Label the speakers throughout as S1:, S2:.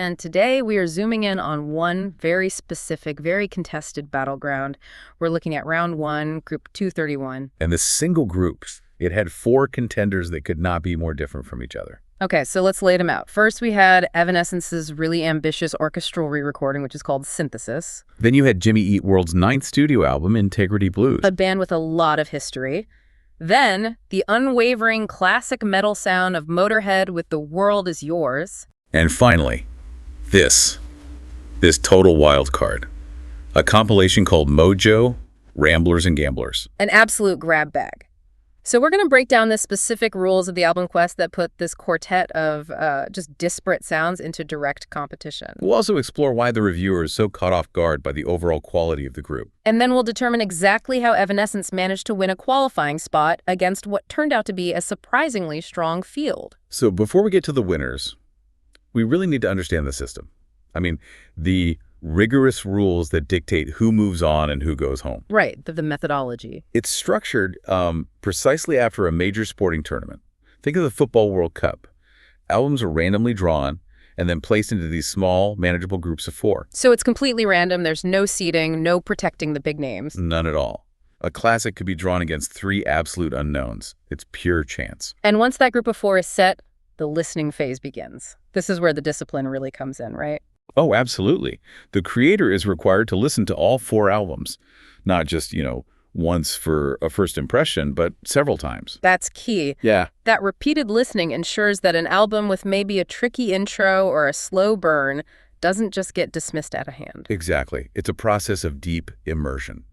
S1: And today we are zooming in on one very specific, very contested battleground. We're looking at round one, group 231.
S2: And this single group, it had 4 contenders that could not be more different from each other.
S1: Okay, so let's lay them out. First, we had Evanescence's really ambitious orchestral re-recording, which is called Synthesise.
S2: Then you had Jimmy Eat World's 9th studio album, Integrity Blues.
S1: A band with a lot of history. Then, the unwavering classic metal sound of Motorhead with The World Is Yours.
S2: And finally, this total wild card. A compilation called Mojo, Ramblers and Gamblers.
S1: An absolute grab bag. So we're going to break down the specific rules of the album quest that put this quartet of just disparate sounds into direct competition.
S2: We'll also explore why the reviewer is so caught off guard by the overall quality of the group.
S1: And then we'll determine exactly how Evanescence managed to win a qualifying spot against what turned out to be a surprisingly strong field.
S2: So before we get to the winners, we really need to understand the system. I mean, the rigorous rules that dictate who moves on and who goes home.
S1: Right, the methodology.
S2: It's structured precisely after a major sporting tournament. Think of the Football World Cup. Albums are randomly drawn and then placed into these small, manageable groups of 4.
S1: So it's completely random. There's no seeding, no protecting the big names.
S2: None at all. A classic could be drawn against 3 absolute unknowns. It's pure chance.
S1: And once that group of 4 is set, the listening phase begins. This is where the discipline really comes in, right?
S2: Oh, absolutely. The creator is required to listen to all 4 albums, not just, once for a first impression, but several times.
S1: That's key.
S2: Yeah.
S1: That repeated listening ensures that an album with maybe a tricky intro or a slow burn doesn't just get dismissed out of hand.
S2: Exactly. It's a process of deep immersion.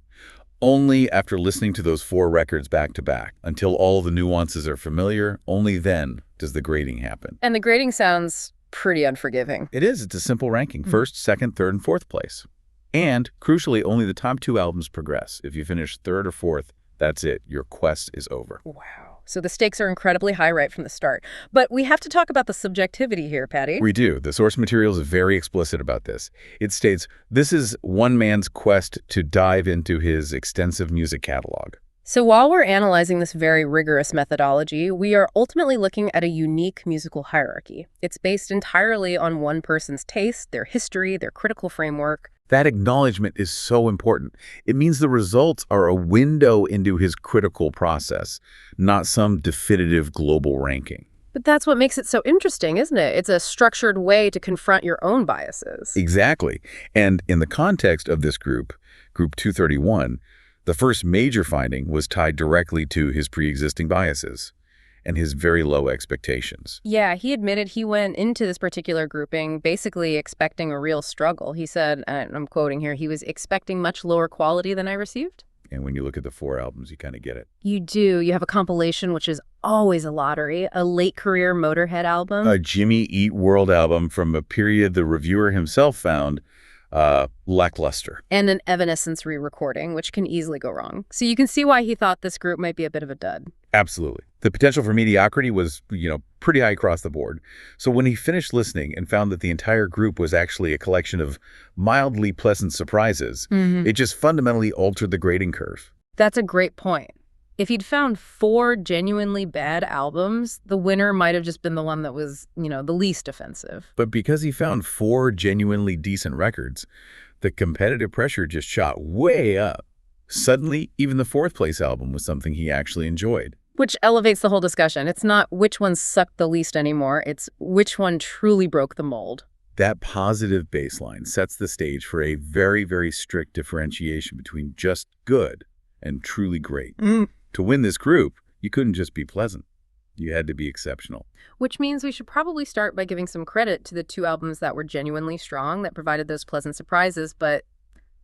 S2: Only after listening to those 4 records back to back, until all the nuances are familiar, only then does the grading happen.
S1: And the grading sounds pretty unforgiving.
S2: It is. It's a simple ranking. First, second, third, and fourth place. And, crucially, only the top 2 albums progress. If you finish 3rd or 4th, that's it. Your quest is over.
S1: Wow. So the stakes are incredibly high right from the start. But we have to talk about the subjectivity here, Patty.
S2: We do. The source material is very explicit about this. It states, this is one man's quest to dive into his extensive music catalog.
S1: So while we're analyzing this very rigorous methodology, we are ultimately looking at a unique musical hierarchy. It's based entirely on one person's taste, their history, their critical framework.
S2: That acknowledgement is so important. It means the results are a window into his critical process, not some definitive global ranking.
S1: But that's what makes it so interesting, isn't it? It's a structured way to confront your own biases.
S2: Exactly. And in the context of this group, Group 231, the first major finding was tied directly to his pre-existing biases and his very low expectations.
S1: Yeah, he admitted he went into this particular grouping basically expecting a real struggle. He said, and I'm quoting here, he was expecting much lower quality than I received.
S2: And when you look at the 4 albums, you kind of get it.
S1: You do. You have a compilation, which is always a lottery, a late career Motorhead album.
S2: A Jimmy Eat World album from a period the reviewer himself found lackluster.
S1: And an Evanescence re-recording, which can easily go wrong. So you can see why he thought this group might be a bit of a dud.
S2: Absolutely. The potential for mediocrity was, pretty high across the board. So when he finished listening and found that the entire group was actually a collection of mildly pleasant surprises, it just fundamentally altered the grading curve.
S1: That's a great point. If he'd found 4 genuinely bad albums, the winner might have just been the one that was, the least offensive.
S2: But because he found 4 genuinely decent records, the competitive pressure just shot way up. Suddenly, even the 4th place album was something he actually enjoyed.
S1: Which elevates the whole discussion. It's not which one sucked the least anymore. It's which one truly broke the mold.
S2: That positive baseline sets the stage for a very, very strict differentiation between just good and truly great. To win this group, you couldn't just be pleasant. You had to be exceptional.
S1: Which means we should probably start by giving some credit to the 2 albums that were genuinely strong, that provided those pleasant surprises, but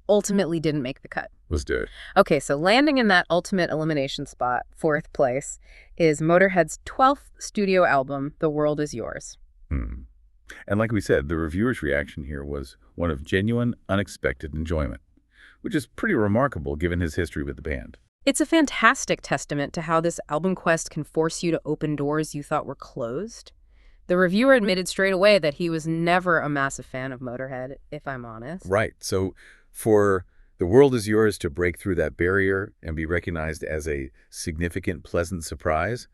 S1: ultimately didn't make the cut.
S2: Let's do it.
S1: Okay, so landing in that ultimate elimination spot, 4th place, is Motorhead's 12th studio album, The World Is Yours.
S2: And like we said, the reviewer's reaction here was one of genuine, unexpected enjoyment, which is pretty remarkable given his history with the band.
S1: It's a fantastic testament to how this album quest can force you to open doors you thought were closed. The reviewer admitted straight away that he was never a massive fan of Motorhead, if I'm honest.
S2: Right. So for The World Is Yours to break through that barrier and be recognized as a significant, pleasant surprise,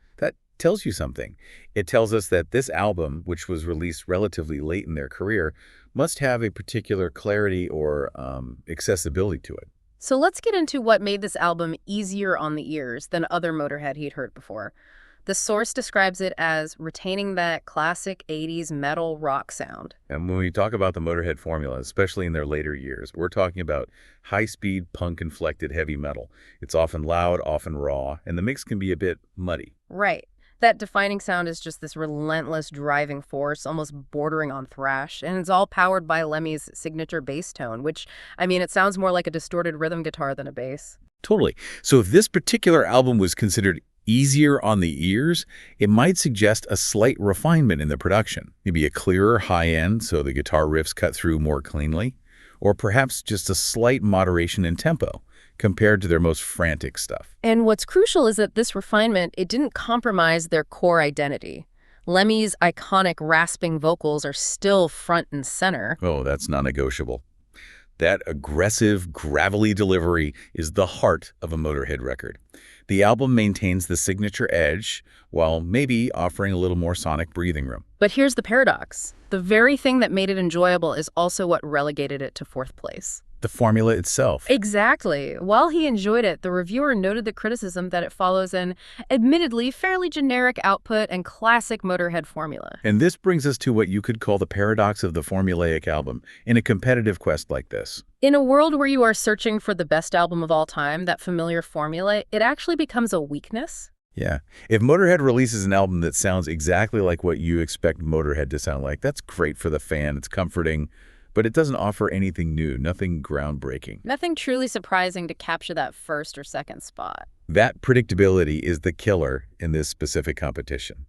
S2: tells you something. It tells us that this album, which was released relatively late in their career, must have a particular clarity or accessibility to it.
S1: So let's get into what made this album easier on the ears than other Motorhead he'd heard before. The source describes it as retaining that classic 80s metal rock sound.
S2: And when we talk about the Motorhead formula, especially in their later years, we're talking about high-speed, punk-inflected heavy metal. It's often loud, often raw, and the mix can be a bit muddy.
S1: Right. That defining sound is just this relentless driving force, almost bordering on thrash, and it's all powered by Lemmy's signature bass tone, which, I mean, it sounds more like a distorted rhythm guitar than a bass.
S2: Totally. So if this particular album was considered easier on the ears, it might suggest a slight refinement in the production. Maybe a clearer high end so the guitar riffs cut through more cleanly, or perhaps just a slight moderation in tempo compared to their most frantic stuff.
S1: And what's crucial is that this refinement, it didn't compromise their core identity. Lemmy's iconic rasping vocals are still front and center.
S2: Oh, that's non-negotiable. That aggressive, gravelly delivery is the heart of a Motorhead record. The album maintains the signature edge, while maybe offering a little more sonic breathing room.
S1: But here's the paradox. The very thing that made it enjoyable is also what relegated it to fourth place.
S2: The formula itself.
S1: Exactly. While he enjoyed it, the reviewer noted the criticism that it follows an admittedly fairly generic output and classic Motorhead formula.
S2: And this brings us to what you could call the paradox of the formulaic album in a competitive quest like this.
S1: In a world where you are searching for the best album of all time, that familiar formula, it actually becomes a weakness.
S2: Yeah. If Motorhead releases an album that sounds exactly like what you expect Motorhead to sound like, that's great for the fan. It's comforting. But it doesn't offer anything new, nothing groundbreaking.
S1: Nothing truly surprising to capture that first or second spot.
S2: That predictability is the killer in this specific competition.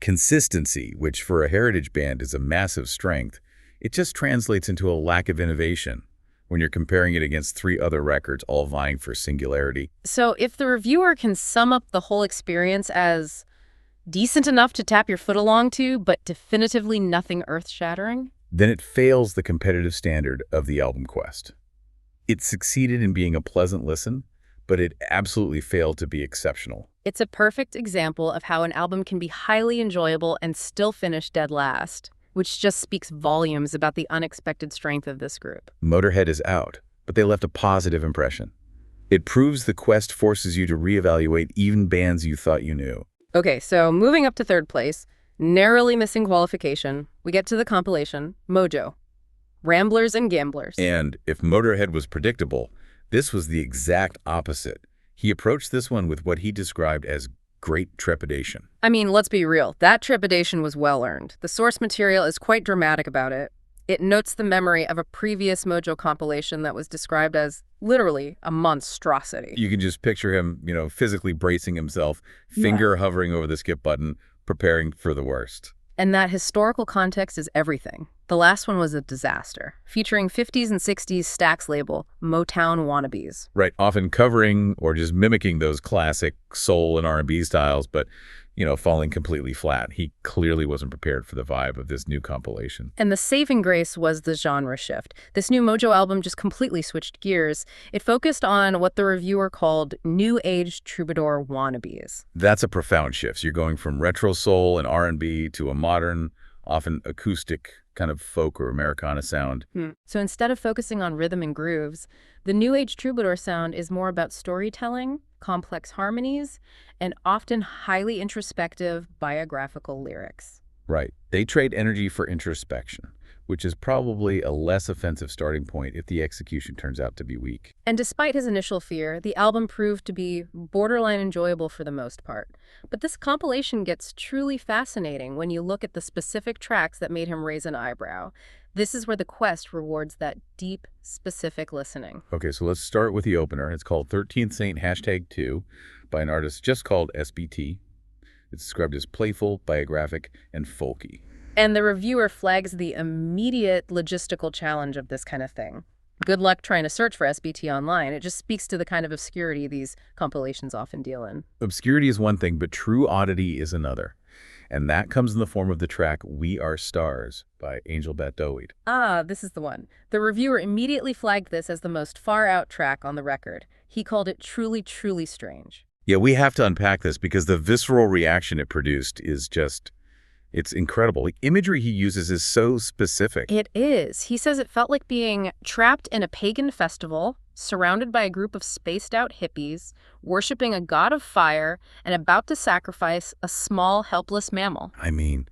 S2: Consistency, which for a heritage band is a massive strength, it just translates into a lack of innovation when you're comparing it against 3 other records all vying for singularity.
S1: So if the reviewer can sum up the whole experience as decent enough to tap your foot along to, but definitively nothing earth-shattering,
S2: then it fails the competitive standard of the album quest. It succeeded in being a pleasant listen, but it absolutely failed to be exceptional.
S1: it's a perfect example of how an album can be highly enjoyable and still finish dead last, which just speaks volumes about the unexpected strength of this group.
S2: Motorhead is out, but they left a positive impression. It proves the quest forces you to reevaluate even bands you thought you knew.
S1: Okay, so moving up to third place, narrowly missing qualification, we get to the compilation, Mojo, Ramblers and Gamblers.
S2: And if Motorhead was predictable, this was the exact opposite. He approached this one with what he described as great trepidation.
S1: I mean, let's be real, that trepidation was well-earned. The source material is quite dramatic about it. It notes the memory of a previous Mojo compilation that was described as literally a monstrosity.
S2: You can just picture him, physically bracing himself, finger hovering over the skip button, preparing for the worst.
S1: And that historical context is everything. The last one was a disaster, featuring 50s and 60s Stax label, Motown wannabes.
S2: Right, often covering or just mimicking those classic soul and R&B styles, but, falling completely flat. He clearly wasn't prepared for the vibe of this new compilation.
S1: And the saving grace was the genre shift. This new Mojo album just completely switched gears. It focused on what the reviewer called new age troubadour wannabes.
S2: That's a profound shift. So you're going from retro soul and R&B to a modern, often acoustic kind of folk or Americana sound.
S1: So instead of focusing on rhythm and grooves, the new age troubadour sound is more about storytelling, complex harmonies, and often highly introspective biographical lyrics.
S2: Right. They trade energy for introspection, which is probably a less offensive starting point if the execution turns out to be weak.
S1: And despite his initial fear, the album proved to be borderline enjoyable for the most part. But this compilation gets truly fascinating when you look at the specific tracks that made him raise an eyebrow. This is where the quest rewards that deep, specific listening.
S2: Okay, so let's start with the opener. It's called 13th Saint #2 by an artist just called SBT. It's described as playful, biographic, and folky.
S1: And the reviewer flags the immediate logistical challenge of this kind of thing. Good luck trying to search for SBT online. It just speaks to the kind of obscurity these compilations often deal in.
S2: Obscurity is one thing, but true oddity is another. And that comes in the form of the track We Are Stars by Angel Bat Doweed.
S1: Ah, this is the one. The reviewer immediately flagged this as the most far-out track on the record. He called it truly, truly strange.
S2: Yeah, we have to unpack this because the visceral reaction it produced is just, it's incredible. The imagery he uses is so specific.
S1: It is. He says it felt like being trapped in a pagan festival, surrounded by a group of spaced-out hippies, worshiping a god of fire, and about to sacrifice a small, helpless mammal.
S2: I mean,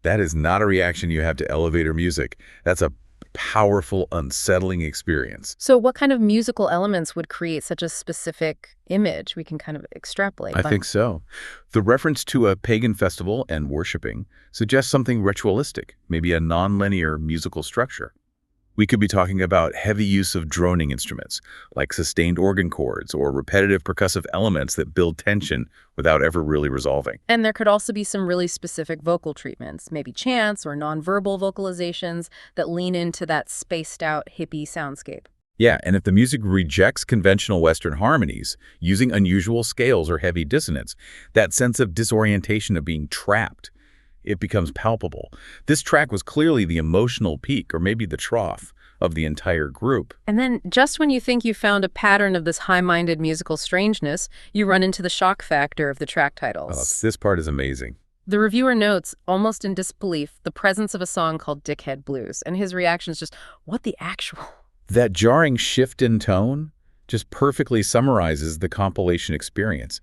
S2: that is not a reaction you have to elevator music. That's a powerful, unsettling experience.
S1: So what kind of musical elements would create such a specific image? We can kind of extrapolate.
S2: I think so. The reference to a pagan festival and worshiping suggests something ritualistic, maybe a nonlinear musical structure. We could be talking about heavy use of droning instruments, like sustained organ chords or repetitive percussive elements that build tension without ever really resolving.
S1: And there could also be some really specific vocal treatments, maybe chants or nonverbal vocalizations that lean into that spaced-out hippie soundscape.
S2: Yeah, and if the music rejects conventional Western harmonies, using unusual scales or heavy dissonance, that sense of disorientation of being trapped, it becomes palpable. This track was clearly the emotional peak, or maybe the trough, of the entire group.
S1: And then, just when you think you found a pattern of this high-minded musical strangeness, you run into the shock factor of the track titles.
S2: Oh, this part is amazing.
S1: The reviewer notes, almost in disbelief, the presence of a song called Dickhead Blues, and his reaction is just, what the actual?
S2: That jarring shift in tone just perfectly summarizes the compilation experience.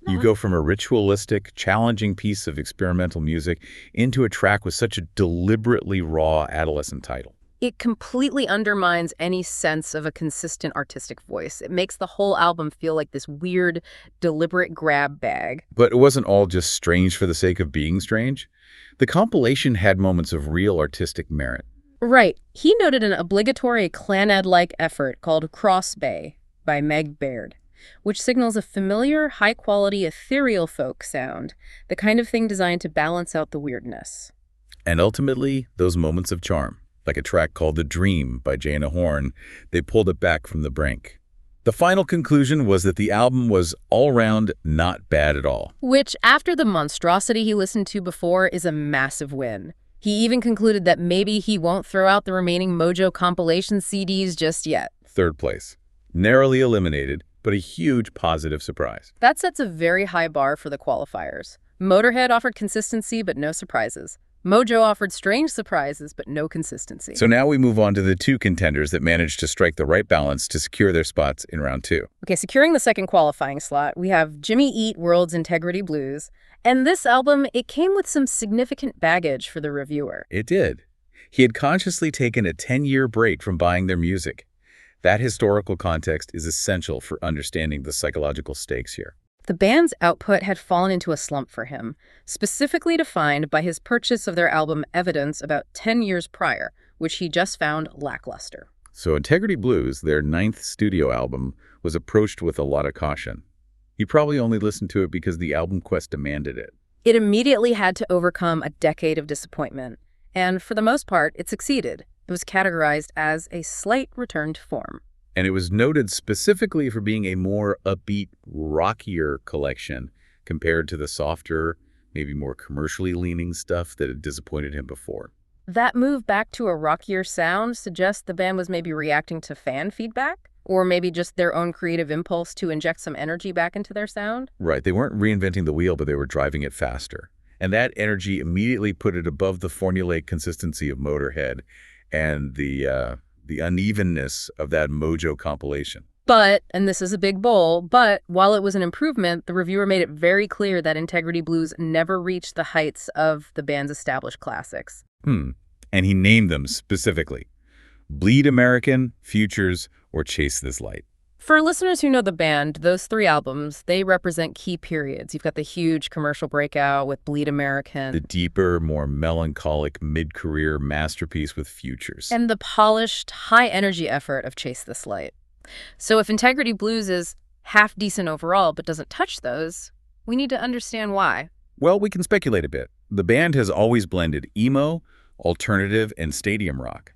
S2: You go from a ritualistic, challenging piece of experimental music into a track with such a deliberately raw adolescent title.
S1: It completely undermines any sense of a consistent artistic voice. It makes the whole album feel like this weird, deliberate grab bag.
S2: But it wasn't all just strange for the sake of being strange. The compilation had moments of real artistic merit.
S1: Right. He noted an obligatory Clannad-like effort called Cross Bay by Meg Baird, which signals a familiar, high-quality, ethereal folk sound, the kind of thing designed to balance out the weirdness.
S2: And ultimately, those moments of charm, like a track called The Dream by Jana Horn, they pulled it back from the brink. The final conclusion was that the album was all-round not bad at all.
S1: Which, after the monstrosity he listened to before, is a massive win. He even concluded that maybe he won't throw out the remaining Mojo compilation CDs just yet.
S2: Third place. Narrowly eliminated, but a huge positive surprise.
S1: That sets a very high bar for the qualifiers. Motorhead offered consistency, but no surprises. Mojo offered strange surprises, but no consistency.
S2: So now we move on to the two contenders that managed to strike the right balance to secure their spots in round two.
S1: Okay, securing the second qualifying slot, we have Jimmy Eat World's Integrity Blues. And this album, it came with some significant baggage for the reviewer.
S2: It did. He had consciously taken a 10-year break from buying their music. That historical context is essential for understanding the psychological stakes here.
S1: The band's output had fallen into a slump for him, specifically defined by his purchase of their album Evidence about 10 years prior, which he just found lackluster.
S2: So Integrity Blues, their 9th studio album, was approached with a lot of caution. He probably only listened to it because the album quest demanded it.
S1: It immediately had to overcome a decade of disappointment, and for the most part, it succeeded. It was categorized as a slight return to form.
S2: And it was noted specifically for being a more upbeat, rockier collection compared to the softer, maybe more commercially leaning stuff that had disappointed him before.
S1: That move back to a rockier sound suggests the band was maybe reacting to fan feedback, or maybe just their own creative impulse to inject some energy back into their sound.
S2: Right. They weren't reinventing the wheel, but they were driving it faster. And that energy immediately put it above the formulaic consistency of Motorhead and the unevenness of that Mojo compilation.
S1: But, and this is a big bowl, but while it was an improvement, the reviewer made it very clear that Integrity Blues never reached the heights of the band's established classics.
S2: And he named them specifically. Bleed American, Futures, or Chase This Light.
S1: For listeners who know the band, those three albums, they represent key periods. You've got the huge commercial breakout with Bleed American.
S2: The deeper, more melancholic mid-career masterpiece with Futures.
S1: And the polished, high-energy effort of Chase This Light. So if Integrity Blues is half decent overall but doesn't touch those, we need to understand why.
S2: Well, we can speculate a bit. The band has always blended emo, alternative, and stadium rock.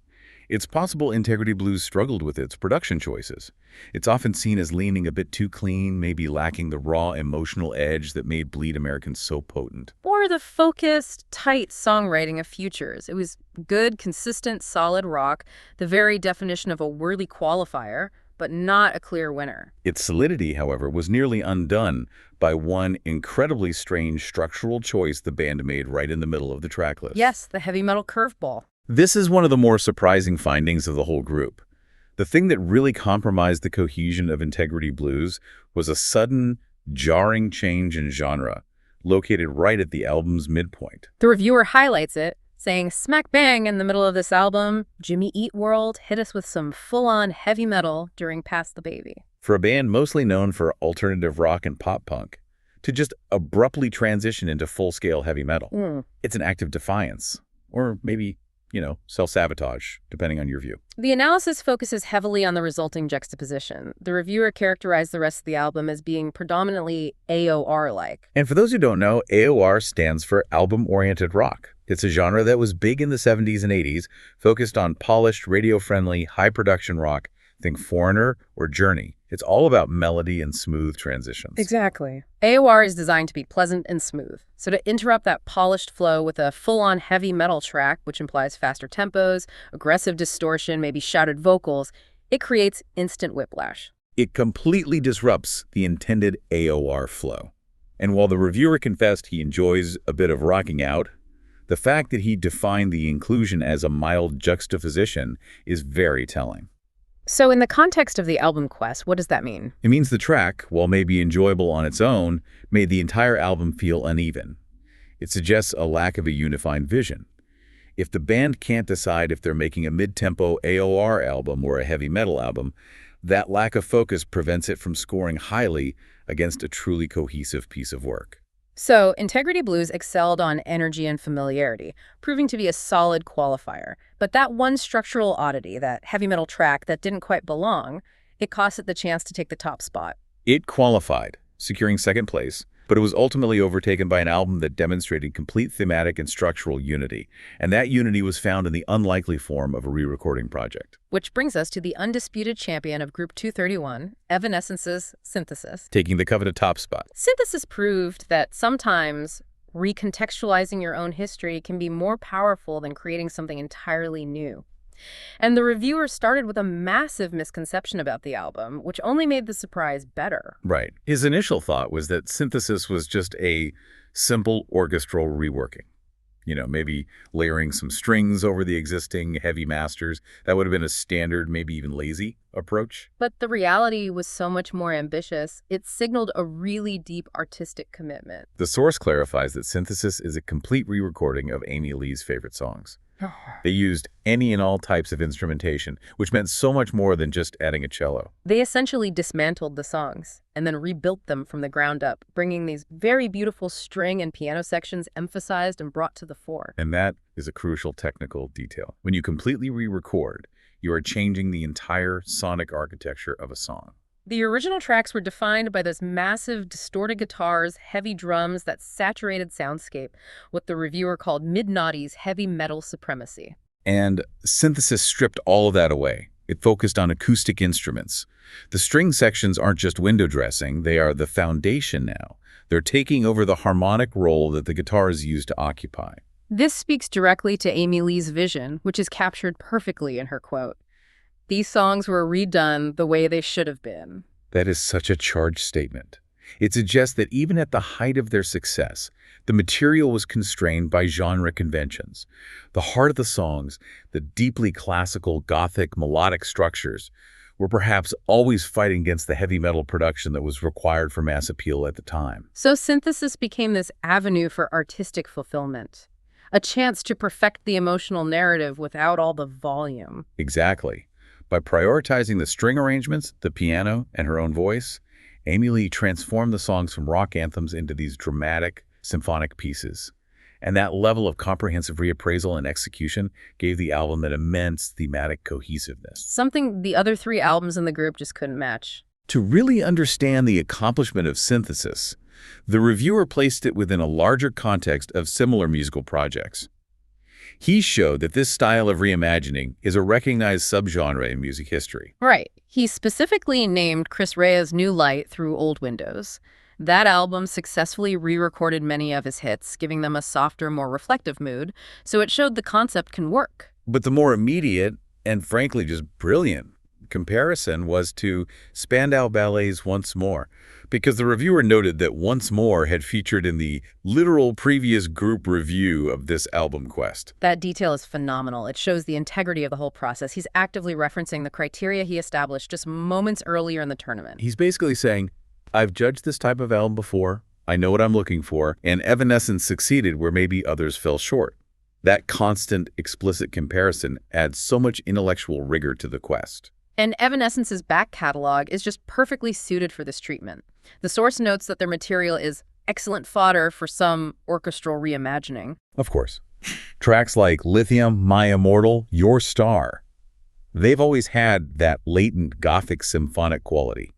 S2: It's possible Integrity Blues struggled with its production choices. It's often seen as leaning a bit too clean, maybe lacking the raw emotional edge that made Bleed American so potent.
S1: Or the focused, tight songwriting of Futures. It was good, consistent, solid rock, the very definition of a worthy qualifier, but not a clear winner.
S2: Its solidity, however, was nearly undone by one incredibly strange structural choice the band made right in the middle of the track list.
S1: Yes, the heavy metal curveball.
S2: This is one of the more surprising findings of the whole group. The thing that really compromised the cohesion of Integrity Blues was a sudden, jarring change in genre, located right at the album's midpoint.
S1: The reviewer highlights it, saying, "Smack bang in the middle of this album, Jimmy Eat World hit us with some full-on heavy metal during Pass the Baby."
S2: For a band mostly known for alternative rock and pop punk, to just abruptly transition into full-scale heavy metal, it's an act of defiance. Or maybe, self-sabotage, depending on your view.
S1: The analysis focuses heavily on the resulting juxtaposition. The reviewer characterized the rest of the album as being predominantly AOR-like.
S2: And for those who don't know, AOR stands for album-oriented rock. It's a genre that was big in the 70s and 80s, focused on polished, radio-friendly, high-production rock. Think Foreigner or Journey. It's all about melody and smooth transitions.
S1: Exactly. AOR is designed to be pleasant and smooth. So to interrupt that polished flow with a full-on heavy metal track, which implies faster tempos, aggressive distortion, maybe shouted vocals, it creates instant whiplash.
S2: It completely disrupts the intended AOR flow. And while the reviewer confessed he enjoys a bit of rocking out, the fact that he defined the inclusion as a mild juxtaposition is very telling.
S1: So in the context of the album quest, what does that mean?
S2: It means the track, while maybe enjoyable on its own, made the entire album feel uneven. It suggests a lack of a unified vision. If the band can't decide if they're making a mid-tempo AOR album or a heavy metal album, that lack of focus prevents it from scoring highly against a truly cohesive piece of work.
S1: So, Integrity Blues excelled on energy and familiarity, proving to be a solid qualifier. But that one structural oddity, that heavy metal track that didn't quite belong, it cost it the chance to take the top spot.
S2: It qualified, securing second place, but it was ultimately overtaken by an album that demonstrated complete thematic and structural unity, and that unity was found in the unlikely form of a re-recording project.
S1: Which brings us to the undisputed champion of Group 231, Evanescence's Synthesise.
S2: Taking the coveted top spot.
S1: Synthesise proved that sometimes recontextualizing your own history can be more powerful than creating something entirely new. And the reviewer started with a massive misconception about the album, which only made the surprise better.
S2: Right. His initial thought was that Synthesise was just a simple orchestral reworking. Maybe layering some strings over the existing heavy masters. That would have been a standard, maybe even lazy approach.
S1: But the reality was so much more ambitious. It signaled a really deep artistic commitment.
S2: The source clarifies that Synthesise is a complete re-recording of Amy Lee's favorite songs. They used any and all types of instrumentation, which meant so much more than just adding a cello.
S1: They essentially dismantled the songs and then rebuilt them from the ground up, bringing these very beautiful string and piano sections emphasized and brought to the fore.
S2: And that is a crucial technical detail. When you completely re-record, you are changing the entire sonic architecture of a song.
S1: The original tracks were defined by those massive distorted guitars, heavy drums, that saturated soundscape, what the reviewer called mid-noughties heavy metal supremacy.
S2: And Synthesise stripped all of that away. It focused on acoustic instruments. The string sections aren't just window dressing, they are the foundation now. They're taking over the harmonic role that the guitars used to occupy.
S1: This speaks directly to Amy Lee's vision, which is captured perfectly in her quote. These songs were redone the way they should have been.
S2: That is such a charged statement. It suggests that even at the height of their success, the material was constrained by genre conventions. The heart of the songs, the deeply classical, gothic, melodic structures, were perhaps always fighting against the heavy metal production that was required for mass appeal at the time.
S1: So Synthesise became this avenue for artistic fulfillment, a chance to perfect the emotional narrative without all the volume.
S2: Exactly. By prioritizing the string arrangements, the piano, and her own voice, Amy Lee transformed the songs from rock anthems into these dramatic, symphonic pieces. And that level of comprehensive reappraisal and execution gave the album an immense thematic cohesiveness.
S1: Something the other three albums in the group just couldn't match.
S2: To really understand the accomplishment of Synthesise, the reviewer placed it within a larger context of similar musical projects. He showed that this style of reimagining is a recognized subgenre in music history.
S1: Right. He specifically named Chris Rea's New Light Through Old Windows. That album successfully re-recorded many of his hits, giving them a softer, more reflective mood, so it showed the concept can work.
S2: But the more immediate and frankly just brilliant comparison was to Spandau Ballet's Once More, because the reviewer noted that Once More had featured in the literal previous group review of this album quest.
S1: That detail is phenomenal. It shows the integrity of the whole process. He's actively referencing the criteria he established just moments earlier in the tournament.
S2: He's basically saying, I've judged this type of album before, I know what I'm looking for, and Evanescence succeeded where maybe others fell short. That constant, explicit comparison adds so much intellectual rigor to the quest.
S1: And Evanescence's back catalog is just perfectly suited for this treatment. The source notes that their material is excellent fodder for some orchestral reimagining.
S2: Of course. Tracks like Lithium, My Immortal, Your Star. They've always had that latent Gothic symphonic quality.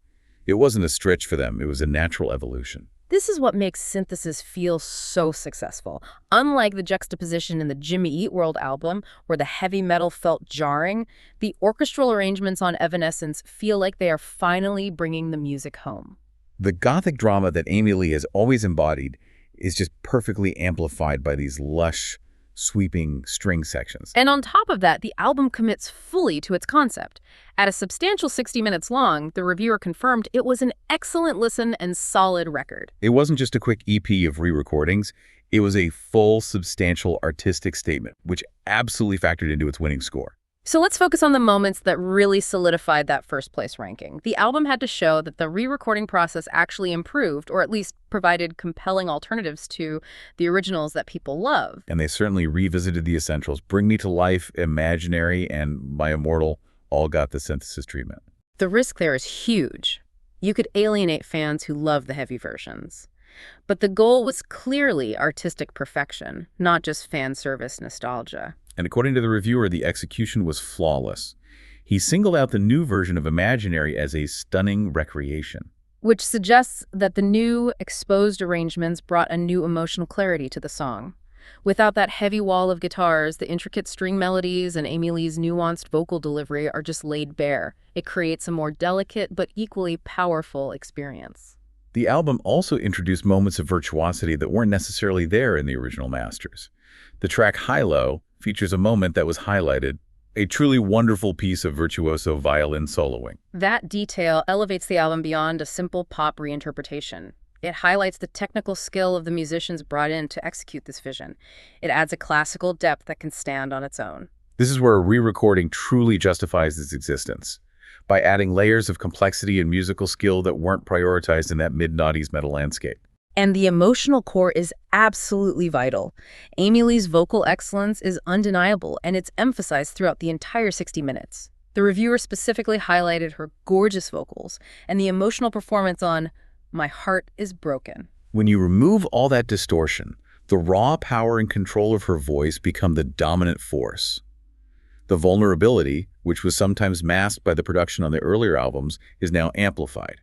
S2: It wasn't a stretch for them, it was a natural evolution.
S1: This is what makes Synthesise feel so successful. Unlike the juxtaposition in the Jimmy Eat World album, where the heavy metal felt jarring, the orchestral arrangements on Evanescence feel like they are finally bringing the music home.
S2: The Gothic drama that Amy Lee has always embodied is just perfectly amplified by these lush, sweeping string sections.
S1: And on top of that, the album commits fully to its concept. At a substantial 60 minutes long, the reviewer confirmed it was an excellent listen and solid record.
S2: It wasn't just a quick EP of re-recordings, it was a full, substantial artistic statement, which absolutely factored into its winning score.
S1: So let's focus on the moments that really solidified that first place ranking. The album had to show that the re-recording process actually improved, or at least provided compelling alternatives to the originals that people love.
S2: And they certainly revisited the essentials. Bring Me to Life, Imaginary, and My Immortal all got the Synthesise treatment.
S1: The risk there is huge. You could alienate fans who love the heavy versions. But the goal was clearly artistic perfection, not just fan service nostalgia.
S2: And according to the reviewer, the execution was flawless. He singled out the new version of Imaginary as a stunning recreation.
S1: Which suggests that the new, exposed arrangements brought a new emotional clarity to the song. Without that heavy wall of guitars, the intricate string melodies and Amy Lee's nuanced vocal delivery are just laid bare. It creates a more delicate but equally powerful experience.
S2: The album also introduced moments of virtuosity that weren't necessarily there in the original masters. The track High-Low features a moment that was highlighted, a truly wonderful piece of virtuoso violin soloing.
S1: That detail elevates the album beyond a simple pop reinterpretation. It highlights the technical skill of the musicians brought in to execute this vision. It adds a classical depth that can stand on its own.
S2: This is where a re-recording truly justifies its existence, by adding layers of complexity and musical skill that weren't prioritized in that mid-noughties metal landscape.
S1: And the emotional core is absolutely vital. Amy Lee's vocal excellence is undeniable, and it's emphasized throughout the entire 60 minutes. The reviewer specifically highlighted her gorgeous vocals and the emotional performance on My Heart is Broken.
S2: When you remove all that distortion, the raw power and control of her voice become the dominant force. The vulnerability, which was sometimes masked by the production on the earlier albums, is now amplified.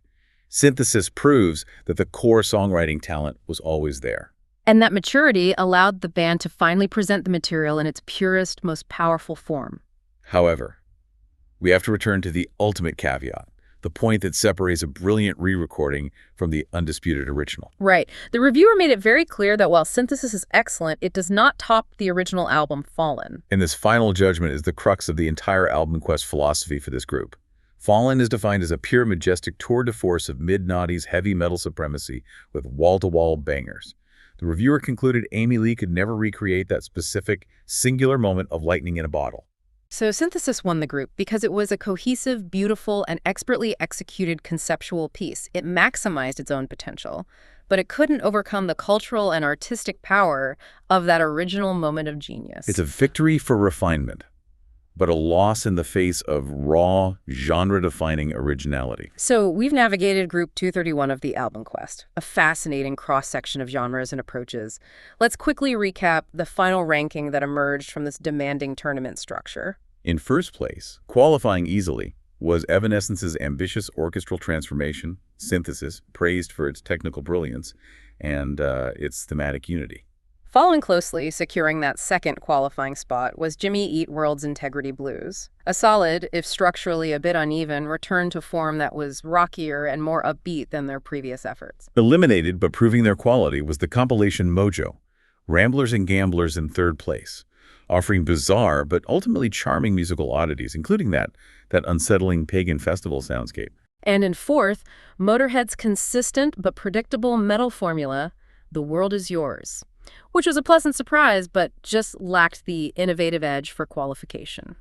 S2: Synthesise proves that the core songwriting talent was always there.
S1: And that maturity allowed the band to finally present the material in its purest, most powerful form.
S2: However, we have to return to the ultimate caveat, the point that separates a brilliant re-recording from the undisputed original.
S1: Right. The reviewer made it very clear that while Synthesise is excellent, it does not top the original album Fallen.
S2: And this final judgment is the crux of the entire album quest philosophy for this group. Fallen is defined as a pure, majestic tour de force of mid-noughties heavy metal supremacy with wall-to-wall bangers. The reviewer concluded Amy Lee could never recreate that specific, singular moment of lightning in a bottle.
S1: So Synthesise won the group because it was a cohesive, beautiful, and expertly executed conceptual piece. It maximized its own potential, but it couldn't overcome the cultural and artistic power of that original moment of genius.
S2: It's a victory for refinement, but a loss in the face of raw, genre-defining originality.
S1: So we've navigated Group 231 of the album quest, a fascinating cross-section of genres and approaches. Let's quickly recap the final ranking that emerged from this demanding tournament structure.
S2: In first place, qualifying easily, was Evanescence's ambitious orchestral transformation, Synthesise, praised for its technical brilliance and its thematic unity.
S1: Following closely, securing that second qualifying spot, was Jimmy Eat World's Integrity Blues. A solid, if structurally a bit uneven, return to form that was rockier and more upbeat than their previous efforts.
S2: Eliminated but proving their quality was the compilation Mojo, Ramblers and Gamblers in third place. offering bizarre but ultimately charming musical oddities, including that unsettling pagan festival soundscape.
S1: And in fourth, Motorhead's consistent but predictable metal formula, The World Is Yours, which was a pleasant surprise but just lacked the innovative edge for qualification.